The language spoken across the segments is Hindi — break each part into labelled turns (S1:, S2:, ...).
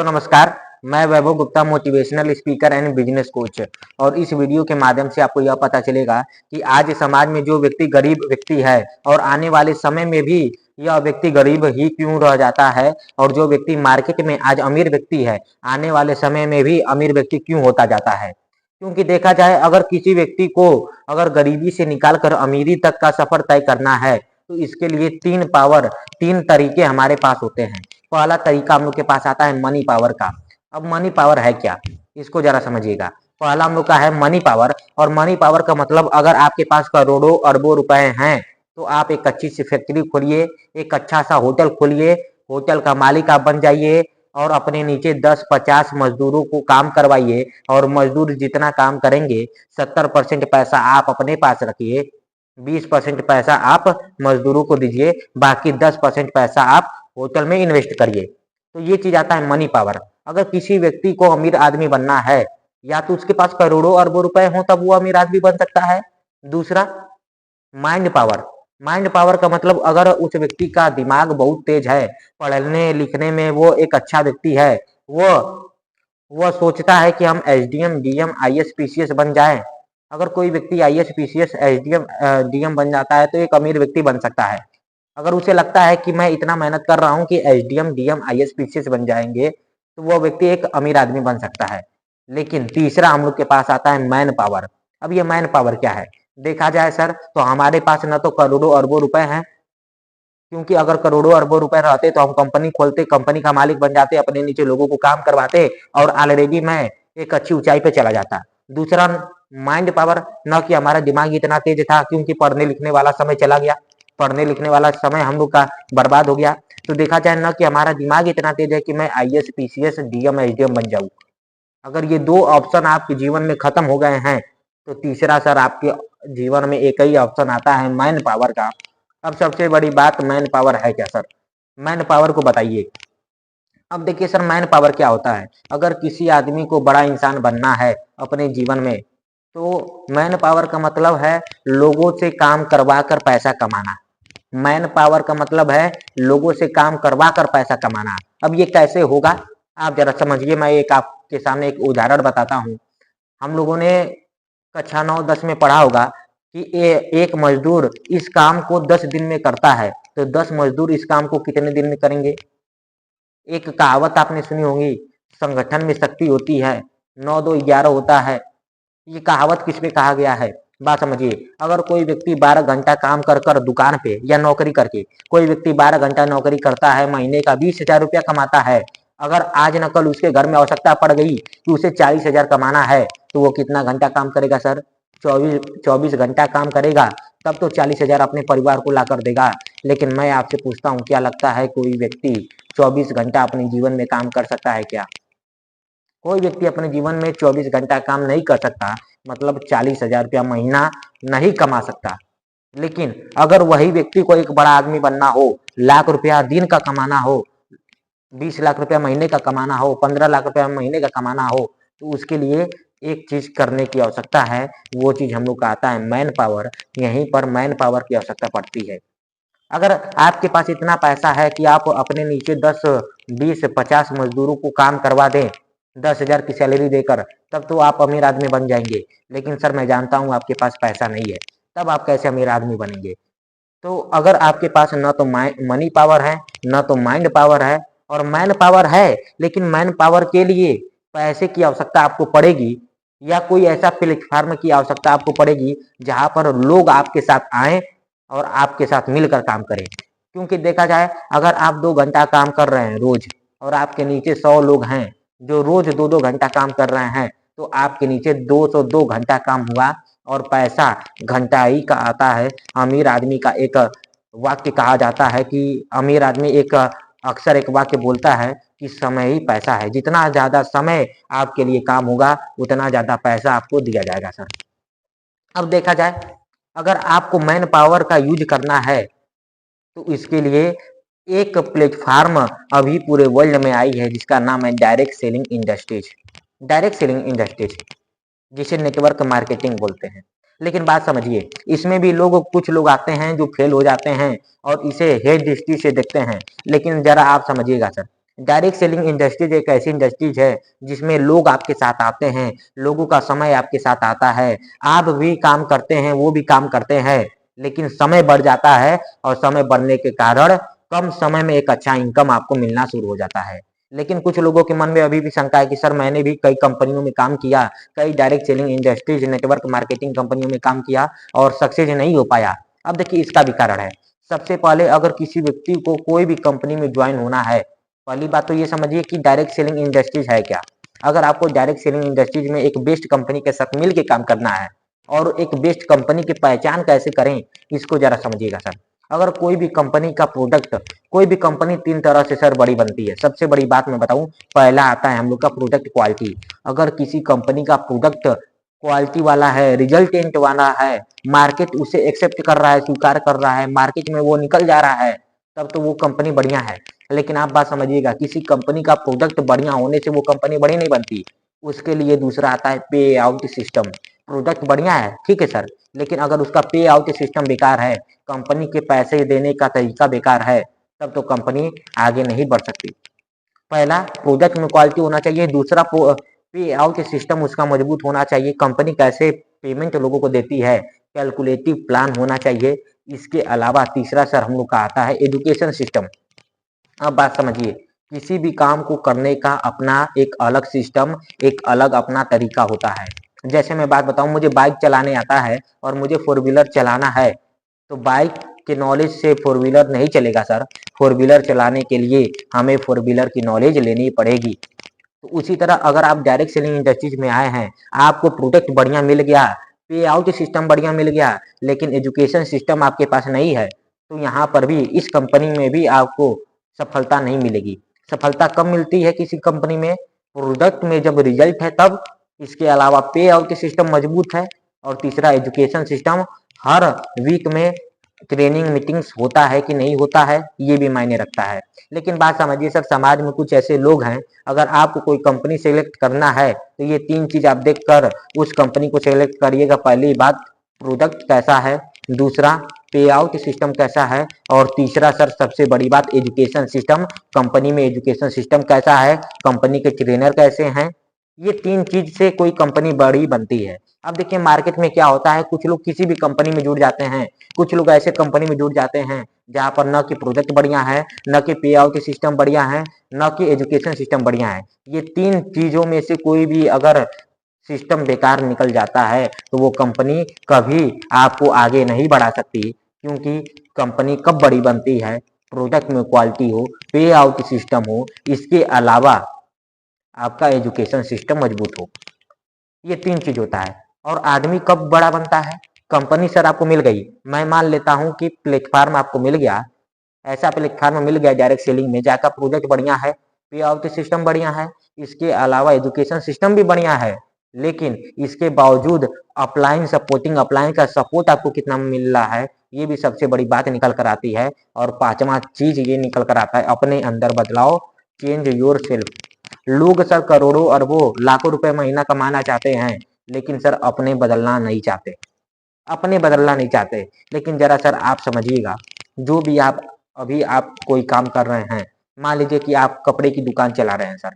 S1: तो नमस्कार, मैं Vaibhav Gupta motivational speaker and business coach. और इस वीडियो के माध्यम से आपको यह पता चलेगा कि आज समाज में जो व्यक्ति गरीब व्यक्ति है और आने वाले समय में भी यह व्यक्ति गरीब ही क्यों रह जाता है, और जो व्यक्ति मार्केट में आज अमीर व्यक्ति है आने वाले समय में भी अमीर व्यक्ति क्यों होता जाता है। क्योंकि देखा जाए, अगर किसी व्यक्ति को अगर गरीबी से निकाल कर अमीरी तक का सफर तय करना है तो इसके लिए तीन तरीके हमारे पास होते हैं। पहला तरीका हम लोग के पास आता है मनी पावर का। अब मनी पावर है क्या, इसको जरा समझिएगा। पहला हम लोग का है मनी पावर, और मनी पावर का मतलब अगर आपके पास करोड़ों अरबों रुपए हैं तो आप एक अच्छी सी फैक्ट्री खोलिए, एक अच्छा सा होटल खोलिए, होटल का मालिक आप बन जाइए और अपने नीचे 10-50 मजदूरों को काम करवाइए, और मजदूर जितना काम करेंगे 70% पैसा आप अपने पास रखिए, 20% पैसा आप मजदूरों को दीजिए, बाकी 10% पैसा आप होटल में इन्वेस्ट करिए। तो ये चीज आता है मनी पावर। अगर किसी व्यक्ति को अमीर आदमी बनना है, या तो उसके पास करोड़ों अरबों रुपए हो तब वो अमीर आदमी बन सकता है। दूसरा माइंड पावर। माइंड पावर का मतलब अगर उस व्यक्ति का दिमाग बहुत तेज है, पढ़ने लिखने में वो एक अच्छा व्यक्ति है, वो सोचता है कि हम एसडीएम डीएम आईएएस पीसीएस बन जाएं। अगर कोई व्यक्ति आईएएस पीसीएस एसडीएम डीएम बन जाता है तो एक अमीर व्यक्ति बन सकता है। अगर उसे लगता है कि मैं इतना मेहनत कर रहा हूँ कि एसडीएम डीएम आईएएस पीसीएस बन जाएंगे, तो वो व्यक्ति एक अमीर आदमी बन सकता है। लेकिन तीसरा हम लोग के पास आता है मैन पावर। अब ये मैन पावर क्या है, देखा जाए सर तो हमारे पास न तो करोड़ों अरबों रुपए हैं, क्योंकि अगर करोड़ों अरबों रुपए रहते तो हम कंपनी खोलते, कंपनी का मालिक बन जाते, अपने नीचे लोगों को काम करवाते और ऑलरेडी मैं एक अच्छी ऊंचाई पे चला जाता। दूसरा माइंड पावर, न कि हमारा दिमाग इतना तेज था, क्योंकि पढ़ने लिखने वाला समय चला गया, पढ़ने लिखने वाला समय हम लोग का बर्बाद हो गया। तो देखा जाए न कि हमारा दिमाग इतना तेज है कि मैं आईएएस पीसीएस डीएम एसडीएम बन जाऊं। अगर ये दो ऑप्शन आपके जीवन में खत्म हो गए हैं तो तीसरा सर आपके जीवन में एक ही ऑप्शन आता है मैन पावर का। अब सबसे बड़ी बात मैन पावर है क्या सर, मैन पावर को बताइए। अब देखिए सर, मैन पावर क्या होता है। अगर किसी आदमी को बड़ा इंसान बनना है अपने जीवन में, तो मैन पावर का मतलब है लोगों से काम करवा कर पैसा कमाना। मैन पावर का मतलब है लोगों से काम करवा कर पैसा कमाना। अब ये कैसे होगा आप जरा समझिए। मैं एक आपके सामने एक उदाहरण बताता हूँ। हम लोगों ने कक्षा 9-10 में पढ़ा होगा कि एक मजदूर इस काम को 10 दिन में करता है, तो 10 मजदूर इस काम को कितने दिन में करेंगे। एक कहावत आपने सुनी होगी, संगठन में शक्ति होती है, 9-2-11 होता है। ये कहावत किस पे कहा गया है, बात समझिए। अगर कोई व्यक्ति 12 घंटा काम कर कर दुकान पे या नौकरी करके, कोई व्यक्ति 12 घंटा नौकरी करता है, महीने का 20,000 रुपया कमाता है। अगर आज न कल उसके घर में आवश्यकता पड़ गई कि उसे 40,000 कमाना है, तो वो कितना घंटा काम करेगा सर, 24 घंटा काम करेगा, तब तो 40,000 अपने परिवार को ला कर देगा। लेकिन मैं आपसे पूछता हूँ, क्या लगता है कोई व्यक्ति 24 घंटा अपने जीवन में काम कर सकता है क्या। कोई व्यक्ति अपने जीवन में 24 घंटा काम नहीं कर सकता, मतलब 40,000 रुपया महीना नहीं कमा सकता। लेकिन अगर वही व्यक्ति को एक बड़ा आदमी बनना हो, लाख रुपया दिन का कमाना हो, 20 लाख रुपया महीने का कमाना हो, 15 लाख रुपया महीने का कमाना हो, तो उसके लिए एक चीज करने की आवश्यकता है। वो चीज हम लोग का आता है मैन पावर। यहीं पर मैन पावर की आवश्यकता पड़ती है। अगर आपके पास इतना पैसा है कि आप अपने नीचे 10, 20, 50 मजदूरों को काम करवा दें 10,000 की सैलरी देकर, तब तो आप अमीर आदमी बन जाएंगे। लेकिन सर मैं जानता हूँ आपके पास पैसा नहीं है, तब आप कैसे अमीर आदमी बनेंगे। तो अगर आपके पास न तो मनी पावर है, न तो माइंड पावर है, और मैन पावर है, लेकिन मैन पावर के लिए पैसे की आवश्यकता आपको पड़ेगी, या कोई ऐसा प्लेटफार्म की आवश्यकता आपको पड़ेगी जहां पर लोग आपके साथ आए और आपके साथ मिलकर काम करें। क्योंकि देखा जाए, अगर आप 2 घंटा काम कर रहे हैं रोज, और आपके नीचे 100 लोग हैं जो रोज 2-2 घंटा काम कर रहे हैं, तो आपके नीचे 202 घंटा काम हुआ, और पैसा घंटा ही का आता है। अमीर आदमी का एक वाक्य कहा जाता है कि अमीर आदमी अक्सर एक वाक्य बोलता है कि समय ही पैसा है। जितना ज्यादा समय आपके लिए काम होगा, उतना ज्यादा पैसा आपको दिया जाएगा सर। अब देखा जाए, अगर आपको मैन पावर का यूज करना है तो इसके लिए एक प्लेटफार्म अभी पूरे वर्ल्ड में आई है जिसका नाम है direct selling industries. Direct selling industries जिसे नेटवर्क मार्केटिंग बोलते हैं। लेकिन बात समझिए, इसमें भी कुछ लोग आते हैं जो फेल हो जाते हैं और इसे हेड दृष्टि से देखते हैं। लेकिन जरा आप समझिएगा सर, डायरेक्ट सेलिंग इंडस्ट्रीज एक ऐसी इंडस्ट्रीज है जिसमें लोग आपके साथ आते हैं, लोगों का समय आपके साथ आता है, आप भी काम करते हैं, वो भी काम करते हैं, लेकिन समय बढ़ जाता है और समय बढ़ने के कारण कम समय में एक अच्छा इनकम आपको मिलना शुरू हो जाता है। लेकिन कुछ लोगों के मन में अभी भी शंका है कि सर मैंने भी कई कंपनियों में काम किया, कई direct selling industries, network marketing कंपनियों में काम किया और सक्सेस नहीं हो पाया। अब देखिए इसका भी कारण है। सबसे पहले अगर किसी व्यक्ति को कोई भी कंपनी में ज्वाइन होना है, पहली बात तो ये समझिए कि डायरेक्ट सेलिंग इंडस्ट्रीज है क्या। अगर आपको डायरेक्ट सेलिंग इंडस्ट्रीज में एक बेस्ट कंपनी के साथ मिल के काम करना है और एक बेस्ट कंपनी की पहचान कैसे करें, इसको जरा समझिएगा सर। अगर कोई भी कंपनी का प्रोडक्ट, कोई भी कंपनी तीन तरह से सर बड़ी बनती है। सबसे बड़ी बात मैं बताऊं, पहला आता है हम लोग का प्रोडक्ट क्वालिटी। अगर किसी कंपनी का प्रोडक्ट क्वालिटी वाला है, रिजल्टेंट वाला है, मार्केट उसे एक्सेप्ट कर रहा है, स्वीकार कर रहा है, मार्केट में वो निकल जा रहा है, तब तो वो कंपनी बढ़िया है। लेकिन आप बात समझिएगा, किसी कंपनी का प्रोडक्ट बढ़िया होने से वो कंपनी बड़ी नहीं बनती। उसके लिए दूसरा आता है पे आउट सिस्टम। प्रोडक्ट बढ़िया है, ठीक है सर, लेकिन अगर उसका पे आउट सिस्टम बेकार है, कंपनी के पैसे देने का तरीका बेकार है, तब तो कंपनी आगे नहीं बढ़ सकती। पहला प्रोडक्ट में क्वालिटी होना चाहिए, दूसरा पे आउट सिस्टम उसका मजबूत होना चाहिए, कंपनी कैसे पेमेंट लोगों को देती है, कैलकुलेटिव प्लान होना चाहिए। इसके अलावा तीसरा सर हम लोग का आता है एजुकेशन सिस्टम। अब बात समझिए, किसी भी काम को करने का अपना एक अलग सिस्टम, एक अलग अपना तरीका होता है। जैसे मैं बात बताऊं, मुझे बाइक चलाने आता है और मुझे फोर व्हीलर चलाना है, तो बाइक के नॉलेज से फोर व्हीलर नहीं चलेगा सर। फोर व्हीलर चलाने के लिए हमें फोर व्हीलर की नॉलेज लेनी पड़ेगी। तो उसी तरह अगर आप डायरेक्ट सेलिंग इंडस्ट्रीज में आए हैं, आपको प्रोडक्ट बढ़िया मिल गया, पे आउट सिस्टम बढ़िया मिल गया, लेकिन एजुकेशन सिस्टम आपके पास नहीं है, तो यहाँ पर भी इस कंपनी में भी आपको सफलता नहीं मिलेगी। सफलता कब मिलती है किसी कंपनी में? प्रोडक्ट में जब रिजल्ट है तब। इसके अलावा पे आउट सिस्टम मजबूत है और तीसरा एजुकेशन सिस्टम। हर वीक में ट्रेनिंग मीटिंग्स होता है कि नहीं होता है, ये भी मायने रखता है। लेकिन बात समझिए सर, समाज में कुछ ऐसे लोग हैं, अगर आपको कोई कंपनी सेलेक्ट करना है तो ये तीन चीज आप देखकर उस कंपनी को सेलेक्ट करिएगा। पहली बात, प्रोडक्ट कैसा है, दूसरा पे आउट सिस्टम कैसा है, और तीसरा सर सबसे बड़ी बात एजुकेशन सिस्टम। कंपनी में एजुकेशन सिस्टम कैसा है, कंपनी के ट्रेनर कैसे हैं, ये तीन चीज से कोई कंपनी बड़ी बनती है। अब देखिए मार्केट में क्या होता है, कुछ लोग किसी भी कंपनी में जुड़ जाते हैं, कुछ लोग ऐसे कंपनी में जुड़ जाते हैं जहां पर न कि प्रोडक्ट बढ़िया है, न कि पे आउट सिस्टम बढ़िया है, न कि एजुकेशन सिस्टम बढ़िया है। ये तीन चीजों में से कोई भी अगर सिस्टम बेकार निकल जाता है तो वो कंपनी कभी आपको आगे नहीं बढ़ा सकती। क्योंकि कंपनी कब बड़ी बनती है? प्रोडक्ट में क्वालिटी हो, पे आउट सिस्टम हो, इसके अलावा आपका एजुकेशन सिस्टम मजबूत हो। ये तीन चीज होता है। और आदमी कब बड़ा बनता है? कंपनी सर आपको मिल गई, मैं मान लेता हूं कि प्लेटफार्म आपको मिल गया, ऐसा प्लेटफार्म मिल गया डायरेक्ट सेलिंग में, जाकर प्रोडक्ट बढ़िया है, पे आउट सिस्टम बढ़िया है, इसके अलावा एजुकेशन सिस्टम भी बढ़िया है, लेकिन इसके बावजूद अपलाइन सपोर्टिंग, अपलाइन का सपोर्ट आपको कितना मिल रहा है, ये भी सबसे बड़ी बात निकल कर आती है। और पांचवा चीज ये निकल कर आता है, अपने अंदर बदलाव, चेंज योर सेल्फ। लोग सर करोड़ों अरबों लाखों रुपए महीना कमाना चाहते हैं, लेकिन सर अपने बदलना नहीं चाहते, अपने बदलना नहीं चाहते। लेकिन जरा सर आप समझिएगा, जो भी आप अभी आप कोई काम कर रहे हैं, मान लीजिए कि आप कपड़े की दुकान चला रहे हैं सर,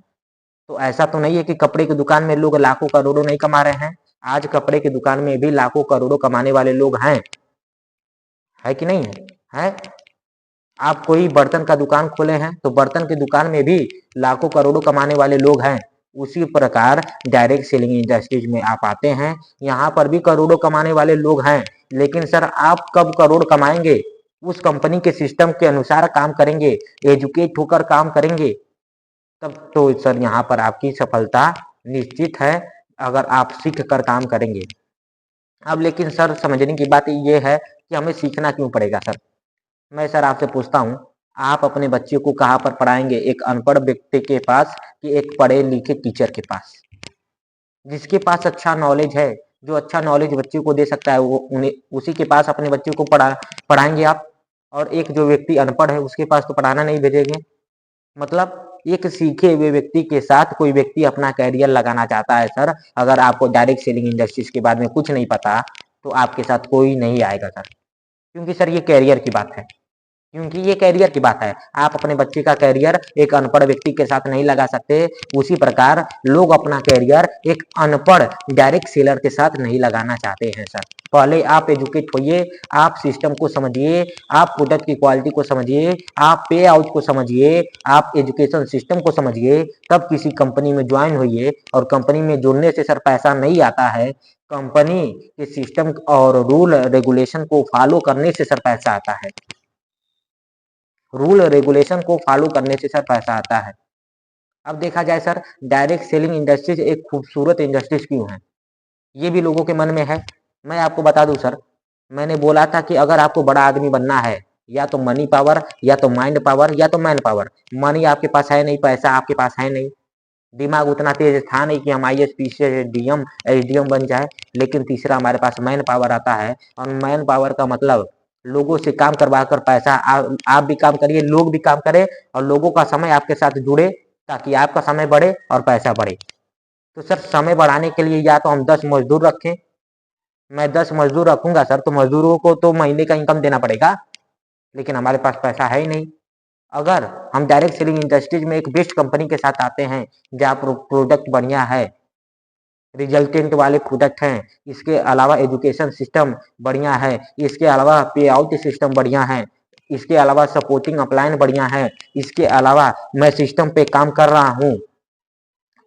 S1: तो ऐसा तो नहीं है कि कपड़े की दुकान में लोग लाखों करोड़ों नहीं कमा रहे हैं। आज कपड़े की दुकान में भी लाखों करोड़ों कमाने वाले लोग हैं, है कि नहीं है? आप कोई बर्तन का दुकान खोले हैं तो बर्तन की दुकान में भी लाखों करोड़ों कमाने वाले लोग हैं। उसी प्रकार डायरेक्ट सेलिंग इंडस्ट्रीज में आप आते हैं, यहाँ पर भी करोड़ों कमाने वाले लोग हैं, लेकिन सर आप कब करोड़ कमाएंगे? उस कंपनी के सिस्टम के अनुसार काम करेंगे, एजुकेट होकर काम करेंगे, तब तो सर यहाँ पर आपकी सफलता निश्चित है, अगर आप सीख कर काम करेंगे। अब लेकिन सर समझने की बात ये है कि हमें सीखना क्यों पड़ेगा सर? मैं सर आपसे पूछता हूँ, आप अपने बच्चे को कहाँ पर पढ़ाएंगे? एक अनपढ़ व्यक्ति के पास कि एक पढ़े लिखे टीचर के पास? जिसके पास अच्छा नॉलेज है, जो अच्छा नॉलेज बच्चे को दे सकता है, वो उन्हें उसी के पास अपने बच्चे को पढ़ाएंगे आप। और एक जो व्यक्ति अनपढ़ है उसके पास तो पढ़ाना नहीं भेजेंगे। मतलब एक सीखे हुए व्यक्ति के साथ कोई व्यक्ति अपना कैरियर लगाना चाहता है सर, अगर आपको डायरेक्ट सेलिंग इंडस्ट्रीज के बारे में कुछ नहीं पता, तो आपके साथ कोई नहीं आएगा सर। क्योंकि सर ये कैरियर की बात है। क्योंकि ये कैरियर की बात है। आप अपने बच्चे का कैरियर एक अनपढ़ व्यक्ति के साथ नहीं लगा सकते, उसी प्रकार लोग अपना कैरियर एक अनपढ़ डायरेक्ट सेलर के साथ नहीं लगाना चाहते हैं सर। पहले आप एजुकेट होइए, आप सिस्टम को समझिए, आप प्रोडक्ट की क्वालिटी को समझिए, आप पे आउट को समझिए, आप एजुकेशन सिस्टम को समझिए, तब किसी कंपनी में ज्वाइन होइए। और कंपनी में जुड़ने से सर पैसा नहीं आता है, कंपनी के सिस्टम और रूल रेगुलेशन को फॉलो करने से सर पैसा आता है। रूल रेगुलेशन को फॉलो करने से सर पैसा आता है। अब देखा जाए सर, डायरेक्ट सेलिंग इंडस्ट्रीज एक खूबसूरत इंडस्ट्रीज क्यों है, ये भी लोगों के मन में है। मैं आपको बता दूं सर, मैंने बोला था कि अगर आपको बड़ा आदमी बनना है, या तो मनी पावर, या तो माइंड पावर, या तो मैन पावर। मनी आपके पास है नहीं, पैसा आपके पास है नहीं, दिमाग उतना तेज था नहीं कि हम आईएएस पीसीएस डीएम एसडीएम बन जाए। लेकिन तीसरा हमारे पास मैन पावर आता है, और मैन पावर का मतलब लोगों से काम करवा कर पैसा, आप भी काम करिए, लोग भी काम करें, और लोगों का समय आपके साथ जुड़े, ताकि आपका समय बढ़े और पैसा बढ़े। तो सर समय बढ़ाने के लिए या तो हम 10 मजदूर रखें, मैं 10 मजदूर रखूंगा सर, तो मजदूरों को तो महीने का इनकम देना पड़ेगा, लेकिन हमारे पास पैसा है ही नहीं। अगर हम डायरेक्ट सेलिंग इंडस्ट्रीज में एक बेस्ट कंपनी के साथ आते हैं, जहाँ प्रोडक्ट बढ़िया है, रिजल्टेंट वाले प्रोडक्ट हैं, इसके अलावा एजुकेशन सिस्टम बढ़िया है, इसके अलावा पे आउट सिस्टम बढ़िया है, इसके अलावा सपोर्टिंग अपलाइन बढ़िया है, इसके अलावा मैं सिस्टम पे काम कर रहा हूँ,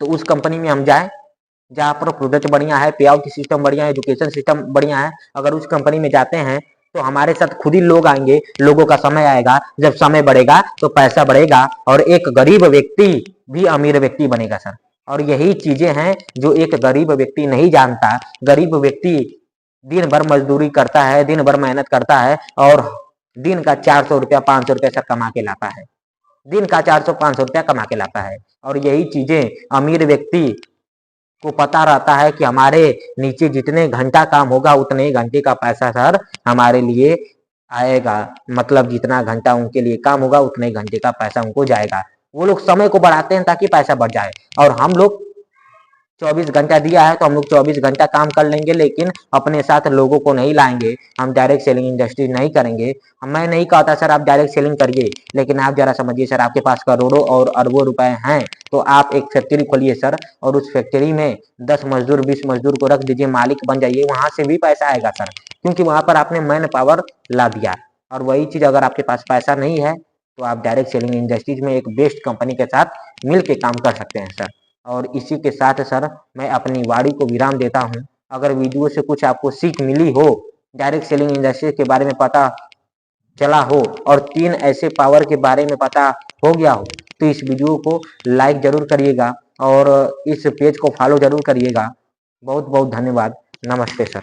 S1: तो उस कंपनी में हम जाए जहाँ पर प्रोडक्ट बढ़िया है, पे आउट सिस्टम बढ़िया है, एजुकेशन सिस्टम बढ़िया है। अगर उस कंपनी में जाते हैं तो हमारे साथ खुद ही लोग आएंगे, लोगों का समय आएगा, जब समय बढ़ेगा तो पैसा बढ़ेगा, और एक गरीब व्यक्ति भी अमीर व्यक्ति बनेगा सर। और यही चीजें हैं जो एक गरीब व्यक्ति नहीं जानता। गरीब व्यक्ति दिन भर मजदूरी करता है, दिन भर मेहनत करता है, और दिन का 400 रुपया 500 रुपया सर कमा के लाता है, दिन का 400-500 रुपया कमा के लाता है। और यही चीजें अमीर व्यक्ति को पता रहता है कि हमारे नीचे जितने घंटा काम होगा उतने ही घंटे का पैसा सर हमारे लिए आएगा। मतलब जितना घंटा उनके लिए काम होगा उतने ही घंटे का पैसा उनको जाएगा। वो लोग समय को बढ़ाते हैं ताकि पैसा बढ़ जाए, और हम लोग 24 घंटा दिया है तो हम लोग 24 घंटा काम कर लेंगे, लेकिन अपने साथ लोगों को नहीं लाएंगे। हम डायरेक्ट सेलिंग इंडस्ट्री नहीं करेंगे। मैं नहीं कहता सर आप डायरेक्ट सेलिंग करिए, लेकिन आप जरा समझिए सर, आपके पास करोड़ों और अरबों रुपए हैं, तो आप एक फैक्ट्री खोलिए सर, और उस फैक्ट्री में 10 मजदूर 20 मजदूर को रख दीजिए, मालिक बन जाइए, वहां से भी पैसा आएगा सर, क्योंकि वहां पर आपने मैन पावर ला दिया। और वही चीज अगर आपके पास पैसा नहीं है तो आप डायरेक्ट सेलिंग इंडस्ट्रीज में एक बेस्ट कंपनी के साथ मिल के काम कर सकते हैं सर। और इसी के साथ सर मैं अपनी वाणी को विराम देता हूँ। अगर वीडियो से कुछ आपको सीख मिली हो, डायरेक्ट सेलिंग इंडस्ट्री के बारे में पता चला हो, और 3 ऐसे पावर के बारे में पता हो गया हो, तो इस वीडियो को लाइक जरूर करिएगा और इस पेज को फॉलो जरूर करिएगा। बहुत बहुत धन्यवाद। नमस्ते सर।